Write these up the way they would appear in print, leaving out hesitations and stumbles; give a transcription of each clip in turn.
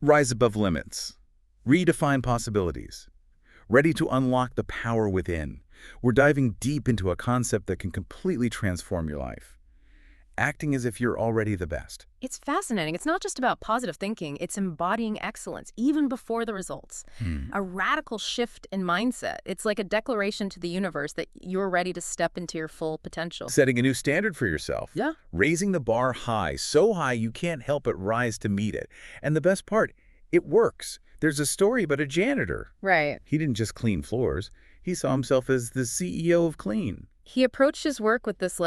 Rise above limits. Redefine possibilities. Ready to unlock the power within. We're diving deep into a concept that can completely transform your life. Acting as if you're already the best. It's fascinating. It's not just about positive thinking, it's embodying excellence, even before the results. A radical shift in mindset. It's like a declaration to the universe that you're ready to step into your full potential. Setting a new standard for yourself. Yeah. Raising the bar high, so high you can't help but rise to meet it. And the best part, it works. There's a story about a janitor. Right. He didn't just clean floors. He saw himself as the CEO of clean. He approached his work with this,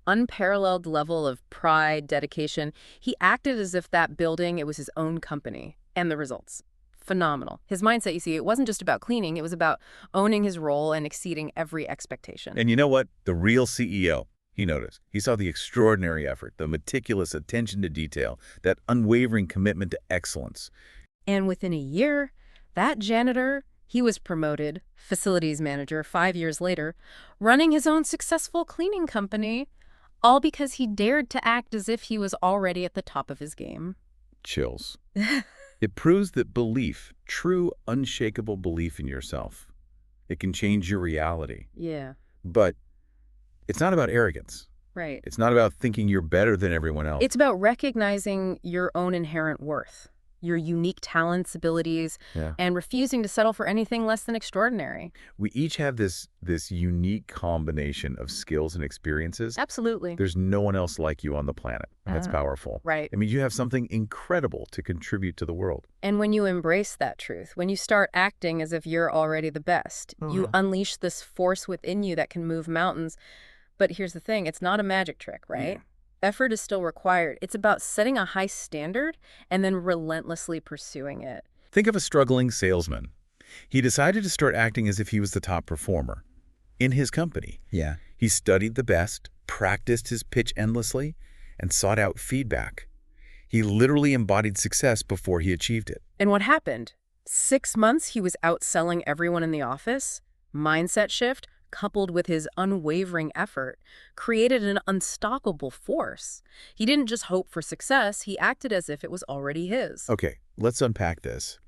unparalleled level of pride, dedication. He acted as if that building, it was his own company. And the results. Phenomenal. His mindset, you see, it wasn't just about cleaning. It was about owning his role and exceeding every expectation. And you know what? The real CEO, he noticed. He saw the extraordinary effort, the meticulous attention to detail, that unwavering commitment to excellence. And within a year, that janitor, he was promoted facilities manager 5 years later, running his own successful cleaning company, all because he dared to act as if he was already at the top of his game. Chills. It proves that belief, true, unshakable belief in yourself, it can change your reality. Yeah. But it's not about arrogance. Right. It's not about thinking you're better than everyone else. It's about recognizing your own inherent worth, your unique talents, abilities, and refusing to settle for anything less than extraordinary. We each have this unique combination of skills and experiences. Absolutely. There's no one else like you on the planet. And that's powerful. Right. I mean, you have something incredible to contribute to the world. And when you embrace that truth, when you start acting as if you're already the best, you unleash this force within you that can move mountains. But here's the thing, it's not a magic trick, right? Yeah. Effort is still required. It's about setting a high standard and then relentlessly pursuing it. Think of a struggling salesman. He decided to start acting as if he was the top performer in his company. Yeah. He studied the best, practiced his pitch endlessly, and sought out feedback. He literally embodied success before he achieved it. And what happened? 6 months he was outselling everyone in the office. Mindset shift, coupled with his unwavering effort, created an unstoppable force. He didn't just hope for success, he acted as if it was already his. Okay, let's unpack this.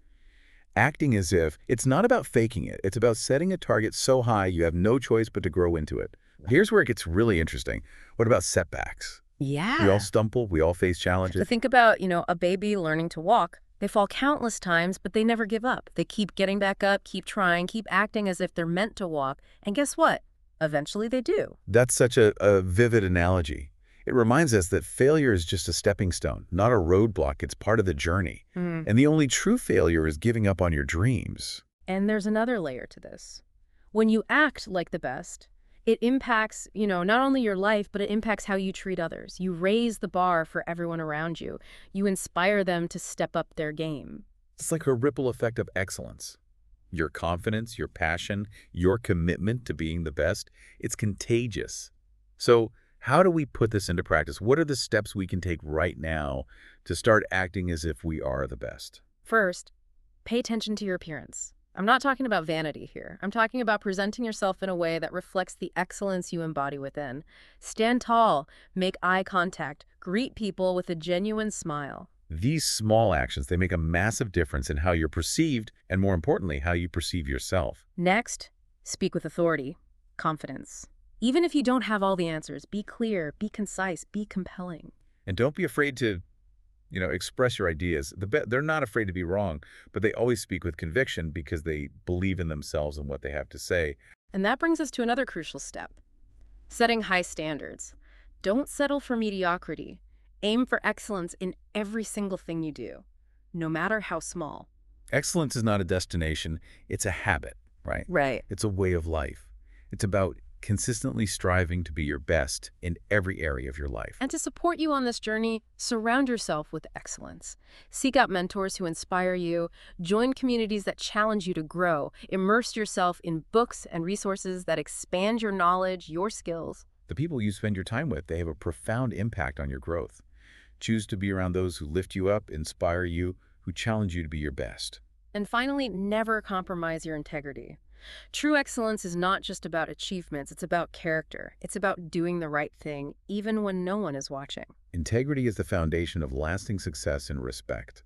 Acting as if, it's not about faking it. It's about setting a target so high you have no choice but to grow into it. Here's where it gets really interesting. What about setbacks? Yeah. We all stumble, we all face challenges. Think about, a baby learning to walk. They fall countless times, but they never give up. They keep getting back up, keep trying, keep acting as if they're meant to walk. And guess what? Eventually they do. That's such a vivid analogy. It reminds us that failure is just a stepping stone, not a roadblock. It's part of the journey. And the only true failure is giving up on your dreams. And there's another layer to this. When you act like the best, it impacts, not only your life, but it impacts how you treat others. You raise the bar for everyone around you. You inspire them to step up their game. It's like a ripple effect of excellence. Your confidence, your passion, your commitment to being the best, it's contagious. So how do we put this into practice? What are the steps we can take right now to start acting as if we are the best? First, pay attention to your appearance. I'm not talking about vanity here. I'm talking about presenting yourself in a way that reflects the excellence you embody within. Stand tall, make eye contact, greet people with a genuine smile. These small actions, they make a massive difference in how you're perceived and, more importantly, how you perceive yourself. Next, speak with authority, confidence. Even if you don't have all the answers, be clear, be concise, be compelling. And don't be afraid to express your ideas. They're not afraid to be wrong, but they always speak with conviction because they believe in themselves and what they have to say. And that brings us to another crucial step. Setting high standards. Don't settle for mediocrity. Aim for excellence in every single thing you do, no matter how small. Excellence is not a destination, it's a habit, right? Right. It's a way of life. It's about consistently striving to be your best in every area of your life. And to support you on this journey, surround yourself with excellence. Seek out mentors who inspire you, join communities that challenge you to grow, immerse yourself in books and resources that expand your knowledge, your skills. The people you spend your time with, they have a profound impact on your growth. Choose to be around those who lift you up, inspire you, who challenge you to be your best. And finally, never compromise your integrity. True excellence is not just about achievements, it's about character. It's about doing the right thing, even when no one is watching. Integrity is the foundation of lasting success and respect.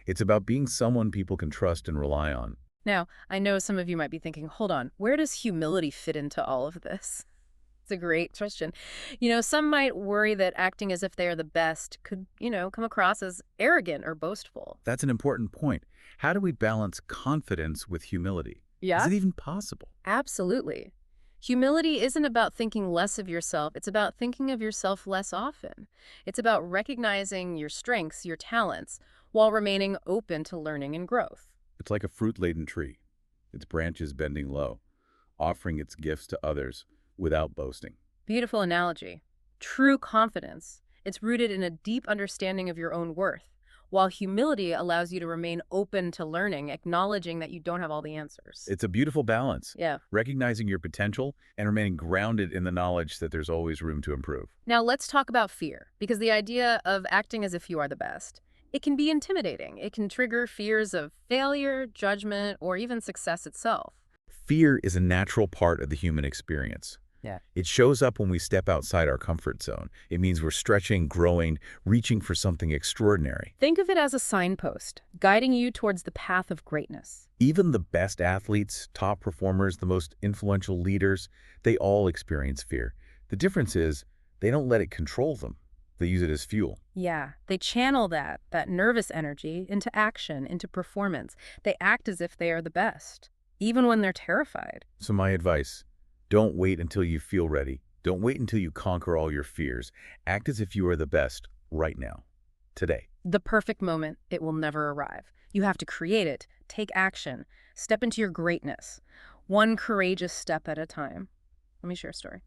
It's about being someone people can trust and rely on. Now, I know some of you might be thinking, hold on, where does humility fit into all of this? It's a great question. Some might worry that acting as if they are the best could, come across as arrogant or boastful. That's an important point. How do we balance confidence with humility? Is Yeah, it even possible? absolutely. Humility isn't about thinking less of yourself. It's about thinking of yourself less often. It's about recognizing your strengths, your talents, while remaining open to learning and growth. It's like a fruit-laden tree, its branches bending low, offering its gifts to others without boasting. Beautiful analogy. True confidence. It's rooted in a deep understanding of your own worth, while humility allows you to remain open to learning, acknowledging that you don't have all the answers. It's a beautiful balance, Yeah. recognizing your potential and remaining grounded in the knowledge that there's always room to improve. Now let's talk about fear, because the idea of acting as if you are the best, it can be intimidating. It can trigger fears of failure, judgment, or even success itself. Fear is a natural part of the human experience. Yeah. It shows up when we step outside our comfort zone. It means we're stretching, growing, reaching for something extraordinary. Think of it as a signpost, guiding you towards the path of greatness. Even the best athletes, top performers, the most influential leaders, they all experience fear. The difference is they don't let it control them. They use it as fuel. Yeah, they channel that nervous energy into action, into performance. They act as if they are the best, even when they're terrified. So my advice, don't wait until you feel ready. Don't wait until you conquer all your fears. Act as if you are the best right now, today. The perfect moment, it will never arrive. You have to create it, take action, step into your greatness, one courageous step at a time. Let me share a story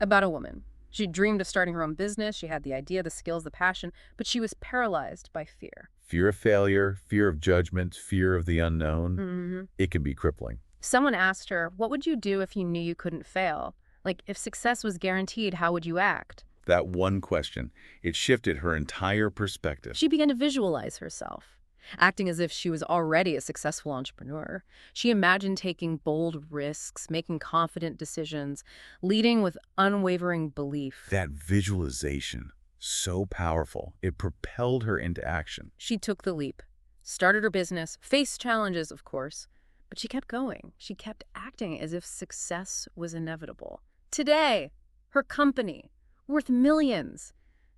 about a woman. She dreamed of starting her own business. She had the idea, the skills, the passion, but she was paralyzed by fear. Fear of failure, fear of judgment, fear of the unknown, it can be crippling. Someone asked her, what would you do if you knew you couldn't fail? Like, if success was guaranteed, how would you act? That one question, it shifted her entire perspective. She began to visualize herself, acting as if she was already a successful entrepreneur. She imagined taking bold risks, making confident decisions, leading with unwavering belief. That visualization, so powerful, it propelled her into action. She took the leap, started her business, faced challenges, of course, but she kept going. She kept acting as if success was inevitable. Today, her company, worth millions.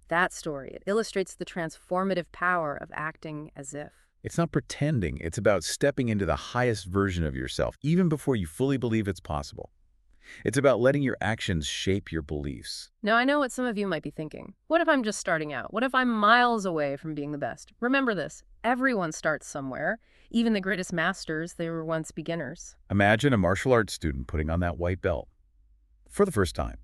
That story, it illustrates the transformative power of acting as if. It's not pretending. It's about stepping into the highest version of yourself, even before you fully believe it's possible. It's about letting your actions shape your beliefs. Now, I know what some of you might be thinking. What if I'm just starting out? What if I'm miles away from being the best? Remember this. Everyone starts somewhere. Even the greatest masters, they were once beginners. Imagine a martial arts student putting on that white belt for the first time.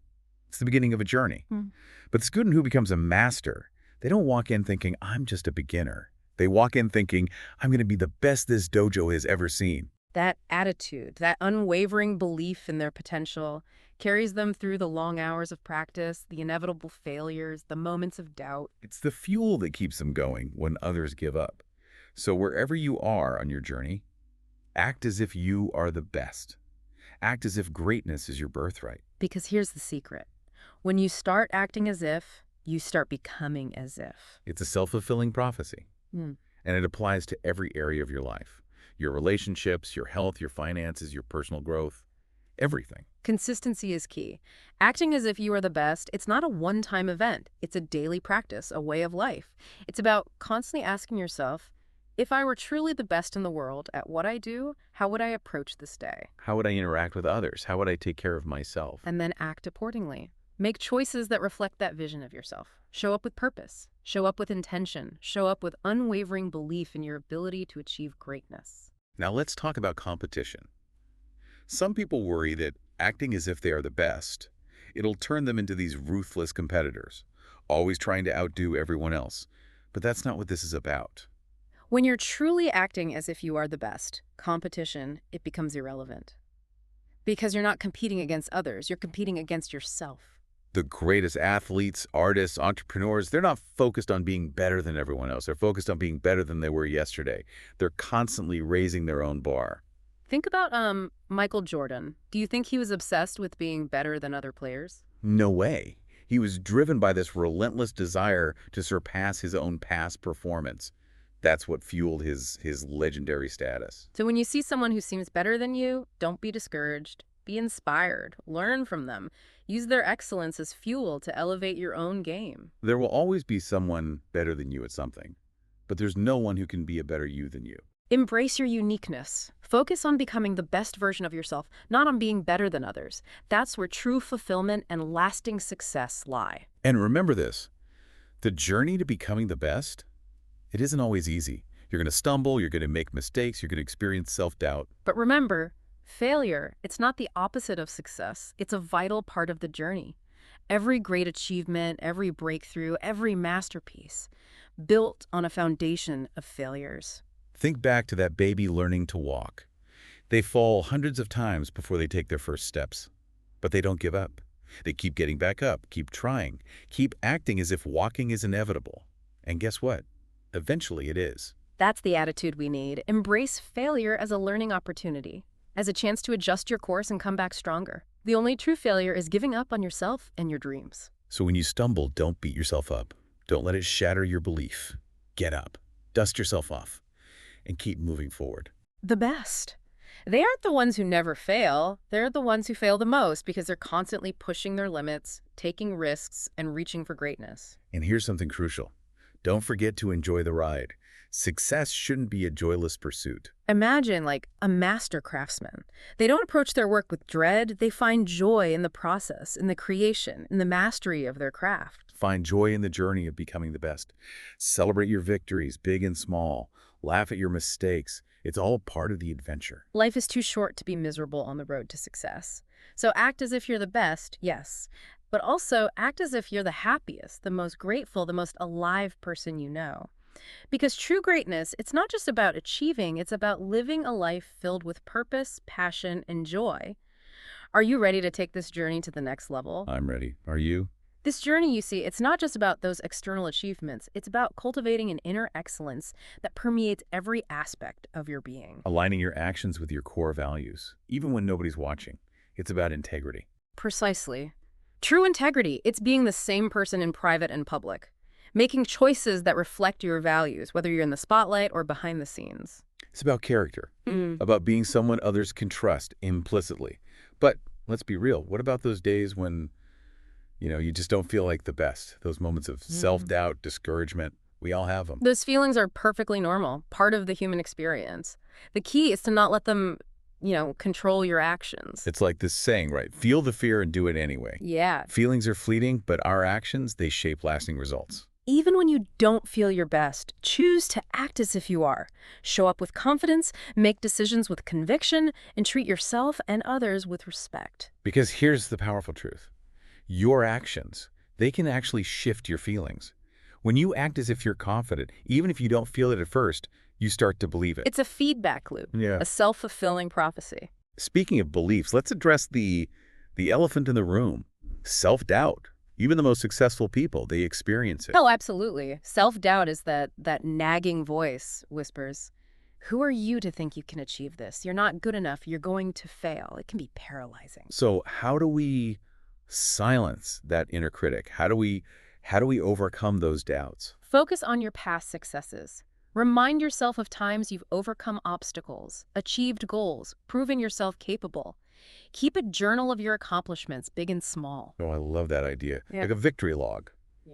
It's the beginning of a journey. But the student who becomes a master, they don't walk in thinking, I'm just a beginner. They walk in thinking, I'm going to be the best this dojo has ever seen. That attitude, that unwavering belief in their potential, carries them through the long hours of practice, the inevitable failures, the moments of doubt. It's the fuel that keeps them going when others give up. So wherever you are on your journey, act as if you are the best. Act as if greatness is your birthright. Because here's the secret. When you start acting as if, you start becoming as if. It's a self-fulfilling prophecy, and it applies to every area of your life. Your relationships, your health, your finances, your personal growth, everything. Consistency is key. Acting as if you are the best, it's not a one-time event. It's a daily practice, a way of life. It's about constantly asking yourself, if I were truly the best in the world at what I do, how would I approach this day? How would I interact with others? How would I take care of myself? And then act accordingly. Make choices that reflect that vision of yourself. Show up with purpose. Show up with intention. Show up with unwavering belief in your ability to achieve greatness. Now let's talk about competition. Some people worry that acting as if they are the best, it'll turn them into these ruthless competitors, always trying to outdo everyone else. But that's not what this is about. When you're truly acting as if you are the best, competition, it becomes irrelevant. Because you're not competing against others, you're competing against yourself. The greatest athletes, artists, entrepreneurs, they're not focused on being better than everyone else. They're focused on being better than they were yesterday. They're constantly raising their own bar. Think about Michael Jordan. Do you think he was obsessed with being better than other players? No way. He was driven by this relentless desire to surpass his own past performance. That's what fueled his legendary status. So when you see someone who seems better than you, don't be discouraged. Be inspired. Learn from them. Use their excellence as fuel to elevate your own game. There will always be someone better than you at something, but there's no one who can be a better you than you. Embrace your uniqueness. Focus on becoming the best version of yourself, not on being better than others. That's where true fulfillment and lasting success lie. And remember this, the journey to becoming the best, it isn't always easy. You're going to stumble, you're going to make mistakes, you're going to experience self-doubt. But remember, failure, it's not the opposite of success. It's a vital part of the journey. Every great achievement, every breakthrough, every masterpiece, built on a foundation of failures. Think back to that baby learning to walk. They fall hundreds of times before they take their first steps, but they don't give up. They keep getting back up, keep trying, keep acting as if walking is inevitable. And guess what? Eventually it is. That's the attitude we need. Embrace failure as a learning opportunity, as a chance to adjust your course and come back stronger. The only true failure is giving up on yourself and your dreams. So when you stumble, don't beat yourself up. Don't let it shatter your belief. Get up, dust yourself off, and keep moving forward. The best. They aren't the ones who never fail. They're the ones who fail the most because they're constantly pushing their limits, taking risks, and reaching for greatness. And here's something crucial. Don't forget to enjoy the ride. Success shouldn't be a joyless pursuit. Imagine like a master craftsman. They don't approach their work with dread. They find joy in the process, in the creation, in the mastery of their craft. Find joy in the journey of becoming the best. Celebrate your victories, big and small. Laugh at your mistakes. It's all part of the adventure. Life is too short to be miserable on the road to success. So act as if you're the best, yes, but also act as if you're the happiest, the most grateful, the most alive person you know. Because true greatness, it's not just about achieving, it's about living a life filled with purpose, passion, and joy. Are you ready to take this journey to the next level? I'm ready. Are you? This journey, you see, it's not just about those external achievements. It's about cultivating an inner excellence that permeates every aspect of your being. Aligning your actions with your core values, even when nobody's watching. It's about integrity. Precisely. True integrity, it's being the same person in private and public. Making choices that reflect your values, whether you're in the spotlight or behind the scenes. It's about character, about being someone others can trust implicitly. But let's be real. What about those days when you just don't feel like the best? Those moments of self-doubt, discouragement, we all have them. Those feelings are perfectly normal, part of the human experience. The key is to not let them, control your actions. It's like this saying, right? Feel the fear and do it anyway. Yeah. Feelings are fleeting, but our actions, they shape lasting results. Even when you don't feel your best, choose to act as if you are. Show up with confidence, make decisions with conviction, and treat yourself and others with respect. Because here's the powerful truth. Your actions, they can actually shift your feelings. When you act as if you're confident, even if you don't feel it at first, you start to believe it. It's a feedback loop, a self-fulfilling prophecy. Speaking of beliefs, let's address the elephant in the room, self-doubt. Even the most successful people, they experience it. Oh, absolutely. Self-doubt is that nagging voice whispers, who are you to think you can achieve this? You're not good enough. You're going to fail. It can be paralyzing. So how do we silence that inner critic? How do we overcome those doubts? Focus on your past successes. Remind yourself of times you've overcome obstacles, achieved goals, proven yourself capable. Keep a journal of your accomplishments, big and small. Oh, I love that idea. Like a victory log,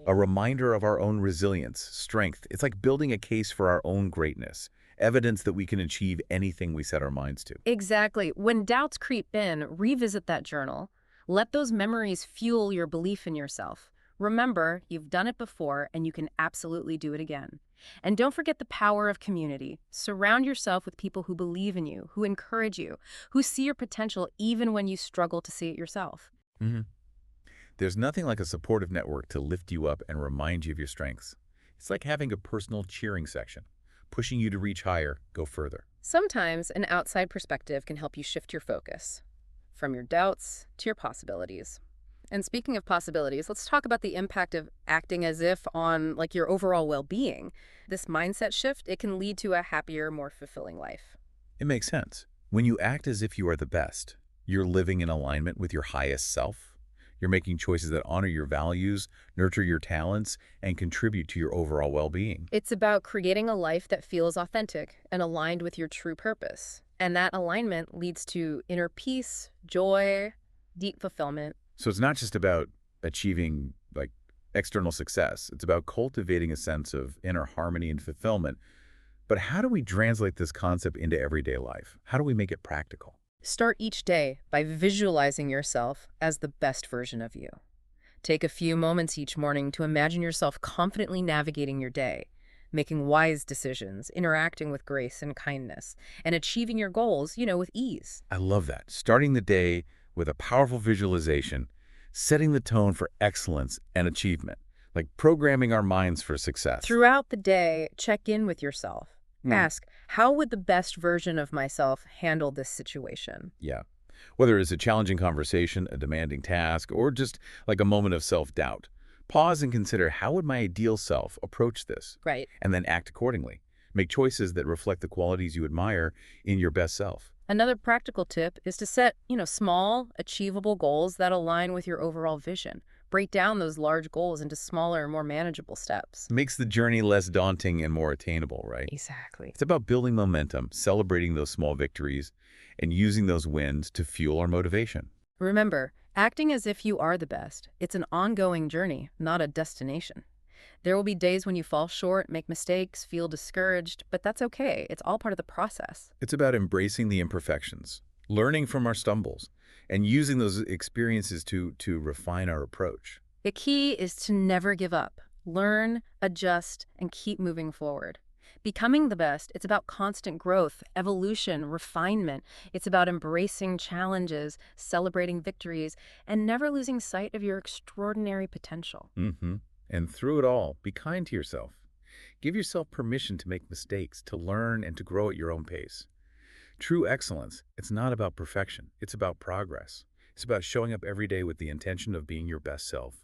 a reminder of our own resilience, strength. It's like building a case for our own greatness, evidence that we can achieve anything we set our minds to. Exactly. When doubts creep in, revisit that journal. Let those memories fuel your belief in yourself. Remember, you've done it before and you can absolutely do it again. And don't forget the power of community. Surround yourself with people who believe in you, who encourage you, who see your potential even when you struggle to see it yourself. There's nothing like a supportive network to lift you up and remind you of your strengths. It's like having a personal cheering section, pushing you to reach higher, go further. Sometimes an outside perspective can help you shift your focus from your doubts to your possibilities. And speaking of possibilities, let's talk about the impact of acting as if on your overall well-being. This mindset shift, it can lead to a happier, more fulfilling life. It makes sense. When you act as if you are the best, you're living in alignment with your highest self. You're making choices that honor your values, nurture your talents, and contribute to your overall well-being. It's about creating a life that feels authentic and aligned with your true purpose. And that alignment leads to inner peace, joy, deep fulfillment. So it's not just about achieving external success. It's about cultivating a sense of inner harmony and fulfillment. But how do we translate this concept into everyday life? How do we make it practical? Start each day by visualizing yourself as the best version of you. Take a few moments each morning to imagine yourself confidently navigating your day, making wise decisions, interacting with grace and kindness, and achieving your goals, with ease. I love that. Starting the day with a powerful visualization, setting the tone for excellence and achievement, like programming our minds for success. Throughout the day, check in with yourself. Ask, how would the best version of myself handle this situation? Yeah. Whether it's a challenging conversation, a demanding task, or just like a moment of self-doubt, pause and consider, how would my ideal self approach this? Right. And then act accordingly. Make choices that reflect the qualities you admire in your best self. Another practical tip is to set, small, achievable goals that align with your overall vision. Break down those large goals into smaller, more manageable steps. Makes the journey less daunting and more attainable, right? Exactly. It's about building momentum, celebrating those small victories, and using those wins to fuel our motivation. Remember, acting as if you are the best. It's an ongoing journey, not a destination. There will be days when you fall short, make mistakes, feel discouraged, but that's okay. It's all part of the process. It's about embracing the imperfections, learning from our stumbles, and using those experiences to refine our approach. The key is to never give up. Learn, adjust, and keep moving forward. Becoming the best, it's about constant growth, evolution, refinement. It's about embracing challenges, celebrating victories, and never losing sight of your extraordinary potential. And through it all, be kind to yourself. Give yourself permission to make mistakes, to learn, and to grow at your own pace. True excellence, it's not about perfection. It's about progress. It's about showing up every day with the intention of being your best self,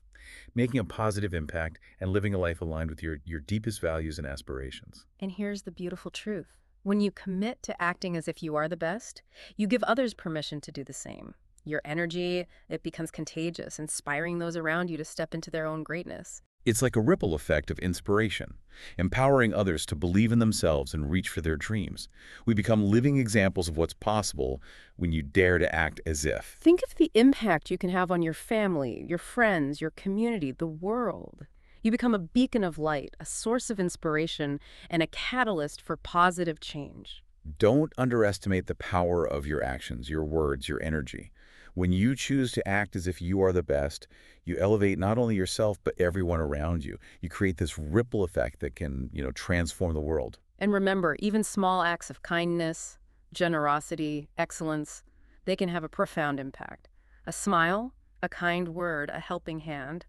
making a positive impact, and living a life aligned with your deepest values and aspirations. And here's the beautiful truth. When you commit to acting as if you are the best, you give others permission to do the same. Your energy, it becomes contagious, inspiring those around you to step into their own greatness. It's like a ripple effect of inspiration, empowering others to believe in themselves and reach for their dreams. We become living examples of what's possible when you dare to act as if. Think of the impact you can have on your family, your friends, your community, the world. You become a beacon of light, a source of inspiration, and a catalyst for positive change. Don't underestimate the power of your actions, your words, your energy. When you choose to act as if you are the best, you elevate not only yourself, but everyone around you. You create this ripple effect that can, transform the world. And remember, even small acts of kindness, generosity, excellence, they can have a profound impact. A smile, a kind word, a helping hand.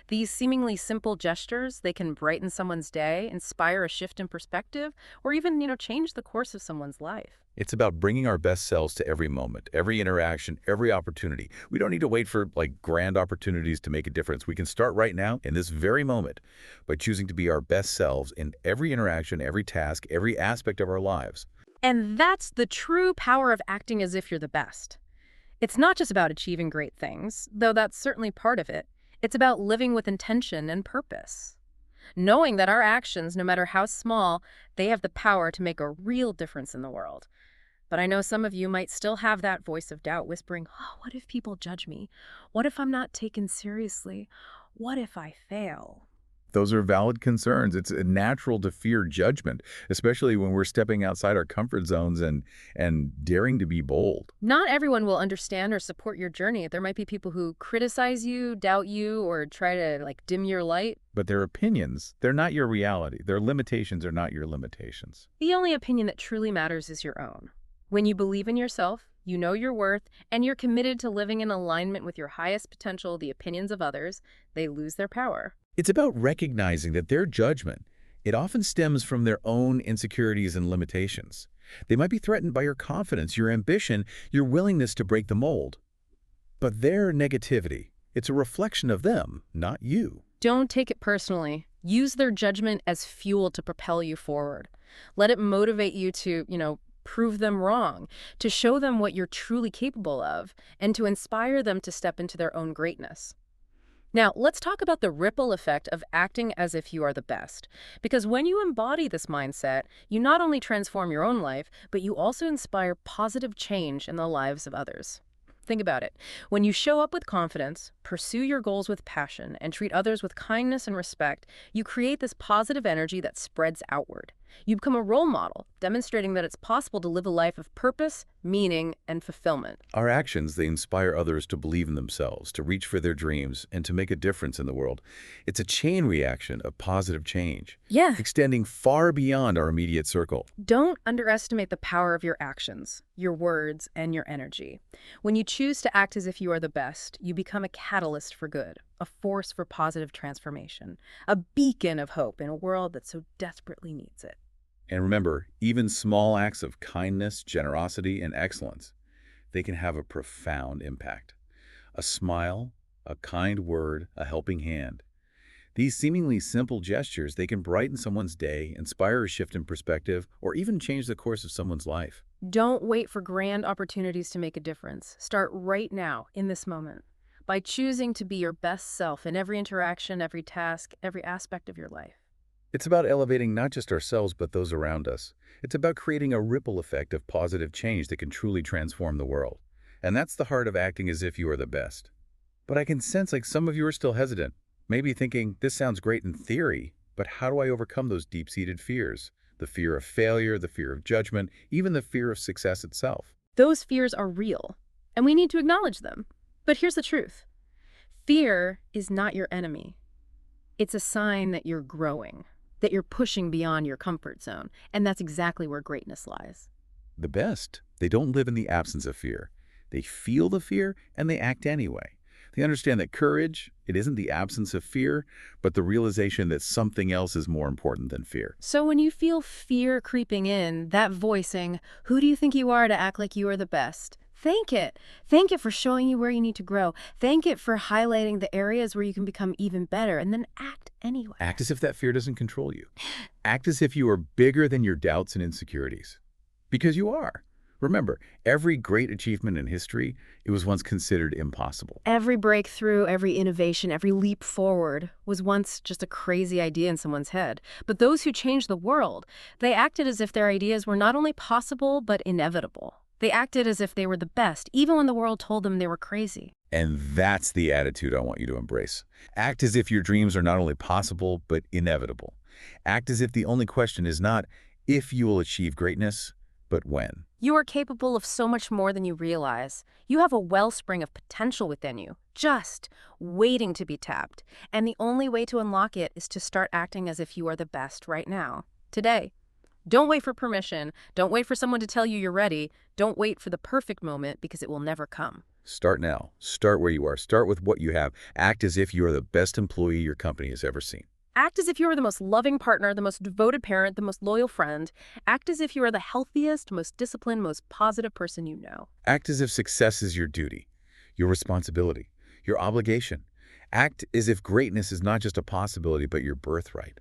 These seemingly simple gestures, they can brighten someone's day, inspire a shift in perspective, or even, change the course of someone's life. It's about bringing our best selves to every moment, every interaction, every opportunity. We don't need to wait for grand opportunities to make a difference. We can start right now in this very moment by choosing to be our best selves in every interaction, every task, every aspect of our lives. And that's the true power of acting as if you're the best. It's not just about achieving great things, though that's certainly part of it. It's about living with intention and purpose. Knowing that our actions, no matter how small, they have the power to make a real difference in the world. But I know some of you might still have that voice of doubt whispering, oh, what if people judge me? What if I'm not taken seriously? What if I fail? Those are valid concerns. It's natural to fear judgment, especially when we're stepping outside our comfort zones and daring to be bold. Not everyone will understand or support your journey. There might be people who criticize you, doubt you, or try to dim your light. But their opinions, they're not your reality. Their limitations are not your limitations. The only opinion that truly matters is your own. When you believe in yourself, you know your worth, and you're committed to living in alignment with your highest potential, the opinions of others, they lose their power. It's about recognizing that their judgment, it often stems from their own insecurities and limitations. They might be threatened by your confidence, your ambition, your willingness to break the mold. But their negativity, it's a reflection of them, not you. Don't take it personally. Use their judgment as fuel to propel you forward. Let it motivate you to, prove them wrong, to show them what you're truly capable of, and to inspire them to step into their own greatness. Now, let's talk about the ripple effect of acting as if you are the best. Because when you embody this mindset, you not only transform your own life, but you also inspire positive change in the lives of others. Think about it. When you show up with confidence, pursue your goals with passion, and treat others with kindness and respect, you create this positive energy that spreads outward. You become a role model, demonstrating that it's possible to live a life of purpose, meaning, and fulfillment. Our actions, they inspire others to believe in themselves, to reach for their dreams, and to make a difference in the world. It's a chain reaction of positive change, Yeah. extending far beyond our immediate circle. Don't underestimate the power of your actions, your words, and your energy. When you choose to act as if you are the best, you become a catalyst for good, a force for positive transformation, a beacon of hope in a world that so desperately needs it. And remember, even small acts of kindness, generosity, and excellence, they can have a profound impact. A smile, a kind word, a helping hand. These seemingly simple gestures, they can brighten someone's day, inspire a shift in perspective, or even change the course of someone's life. Don't wait for grand opportunities to make a difference. Start right now, in this moment, by choosing to be your best self in every interaction, every task, every aspect of your life. It's about elevating not just ourselves, but those around us. It's about creating a ripple effect of positive change that can truly transform the world. And that's the heart of acting as if you are the best. But I can sense like some of you are still hesitant, maybe thinking, this sounds great in theory, but how do I overcome those deep-seated fears? The fear of failure, the fear of judgment, even the fear of success itself. Those fears are real, and we need to acknowledge them. But here's the truth. Fear is not your enemy. It's a sign that you're growing, that you're pushing beyond your comfort zone, and that's exactly where greatness lies. The best, they don't live in the absence of fear. They feel the fear and they act anyway. They understand that courage, it isn't the absence of fear, but the realization that something else is more important than fear. So when you feel fear creeping in, that voicing, who do you think you are to act like you are the best? Thank it. Thank it for showing you where you need to grow. Thank it for highlighting the areas where you can become even better, and then act anyway. Act as if that fear doesn't control you. Act as if you are bigger than your doubts and insecurities. Because you are. Remember, every great achievement in history, it was once considered impossible. Every breakthrough, every innovation, every leap forward was once just a crazy idea in someone's head. But those who changed the world, they acted as if their ideas were not only possible, but inevitable. They acted as if they were the best, even when the world told them they were crazy. And that's the attitude I want you to embrace. Act as if your dreams are not only possible, but inevitable. Act as if the only question is not if you will achieve greatness, but when. You are capable of so much more than you realize. You have a wellspring of potential within you, just waiting to be tapped. And the only way to unlock it is to start acting as if you are the best right now, today. Don't wait for permission. Don't wait for someone to tell you you're ready. Don't wait for the perfect moment, because it will never come. Start now. Start where you are. Start with what you have. Act as if you are the best employee your company has ever seen. Act as if you are the most loving partner, the most devoted parent, the most loyal friend. Act as if you are the healthiest, most disciplined, most positive person you know. Act as if success is your duty, your responsibility, your obligation. Act as if greatness is not just a possibility, but your birthright.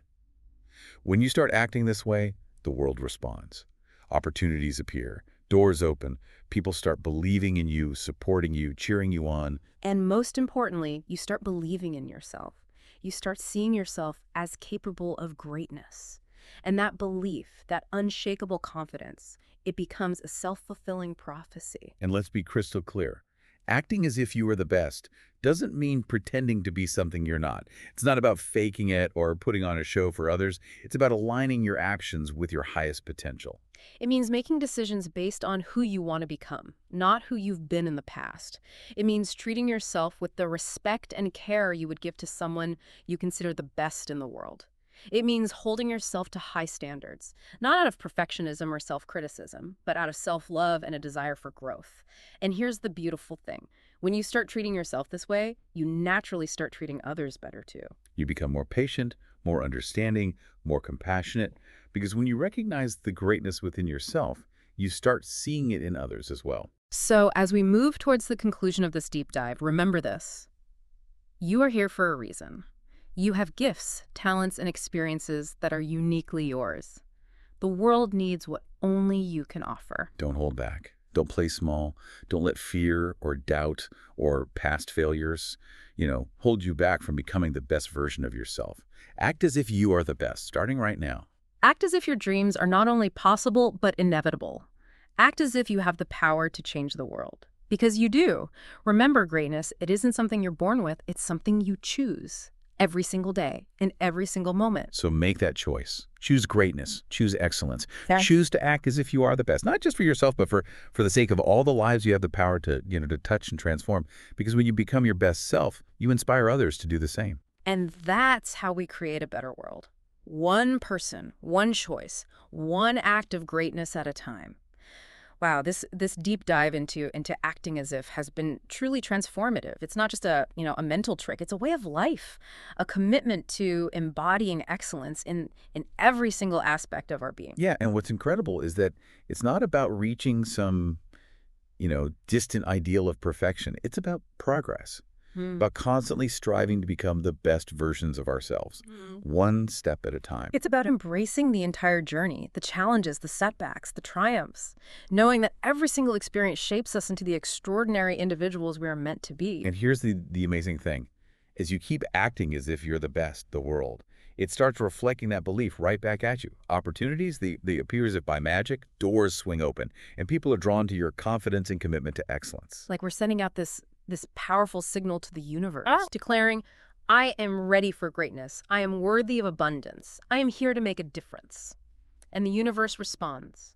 When you start acting this way, the world responds. Opportunities appear, doors open, people start believing in you, supporting you, cheering you on. And most importantly, you start believing in yourself. You start seeing yourself as capable of greatness. And that belief, that unshakable confidence, it becomes a self-fulfilling prophecy. And let's be crystal clear. Acting as if you are the best doesn't mean pretending to be something you're not. It's not about faking it or putting on a show for others. It's about aligning your actions with your highest potential. It means making decisions based on who you want to become, not who you've been in the past. It means treating yourself with the respect and care you would give to someone you consider the best in the world. It means holding yourself to high standards, not out of perfectionism or self-criticism, but out of self-love and a desire for growth. And here's the beautiful thing. When you start treating yourself this way, you naturally start treating others better too. You become more patient, more understanding, more compassionate, because when you recognize the greatness within yourself, you start seeing it in others as well. So as we move towards the conclusion of this deep dive, remember this. You are here for a reason. You have gifts, talents, and experiences that are uniquely yours. The world needs what only you can offer. Don't hold back. Don't play small. Don't let fear or doubt or past failures, hold you back from becoming the best version of yourself. Act as if you are the best, starting right now. Act as if your dreams are not only possible, but inevitable. Act as if you have the power to change the world. Because you do. Remember, greatness, it isn't something you're born with, it's something you choose. Every single day, in every single moment. So make that choice. Choose greatness. Choose excellence. Okay. Choose to act as if you are the best, not just for yourself, but for the sake of all the lives you have the power to, to touch and transform. Because when you become your best self, you inspire others to do the same. And that's how we create a better world. One person, one choice, one act of greatness at a time. Wow, this deep dive into acting as if has been truly transformative. It's not just a mental trick. It's a way of life, a commitment to embodying excellence in every single aspect of our being. Yeah, and what's incredible is that it's not about reaching some, distant ideal of perfection. It's about progress. About constantly striving to become the best versions of ourselves, one step at a time. It's about embracing the entire journey, the challenges, the setbacks, the triumphs, knowing that every single experience shapes us into the extraordinary individuals we are meant to be. And here's the amazing thing. As you keep acting as if you're the best, the world, it starts reflecting that belief right back at you. Opportunities, they appear as if by magic, doors swing open, and people are drawn to your confidence and commitment to excellence. Like we're sending out this powerful signal to the universe, declaring, I am ready for greatness. I am worthy of abundance. I am here to make a difference. And the universe responds,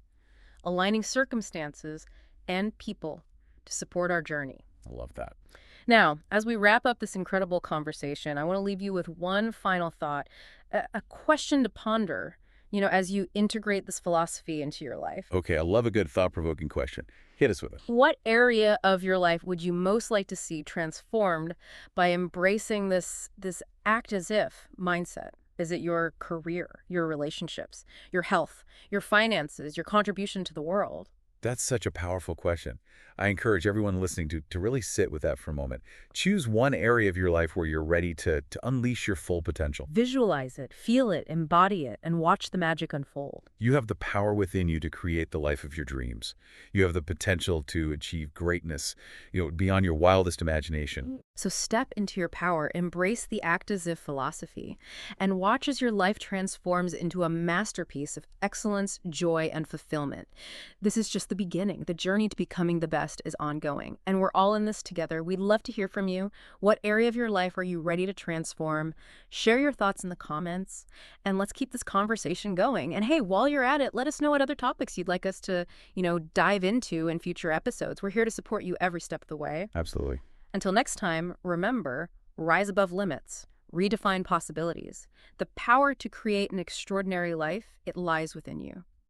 aligning circumstances and people to support our journey. I love that. Now, as we wrap up this incredible conversation, I want to leave you with one final thought, a question to ponder, as you integrate this philosophy into your life. Okay, I love a good thought-provoking question. Hit us with it. What area of your life would you most like to see transformed by embracing this act as if mindset? Is it your career, your relationships, your health, your finances, your contribution to the world? That's such a powerful question. I encourage everyone listening to really sit with that for a moment. Choose one area of your life where you're ready to unleash your full potential. Visualize it, feel it, embody it, and watch the magic unfold. You have the power within you to create the life of your dreams. You have the potential to achieve greatness, beyond your wildest imagination. So step into your power, embrace the act as if philosophy, and watch as your life transforms into a masterpiece of excellence, joy, and fulfillment. This is just the beginning. The journey to becoming the best is ongoing, and we're all in this together. We'd love to hear from you. What area of your life are you ready to transform? Share your thoughts in the comments, and let's keep this conversation going. And hey, while you're at it, let us know what other topics you'd like us to, dive into in future episodes. We're here to support you every step of the way. Absolutely. Until next time, remember, rise above limits, redefine possibilities. The power to create an extraordinary life, it lies within you.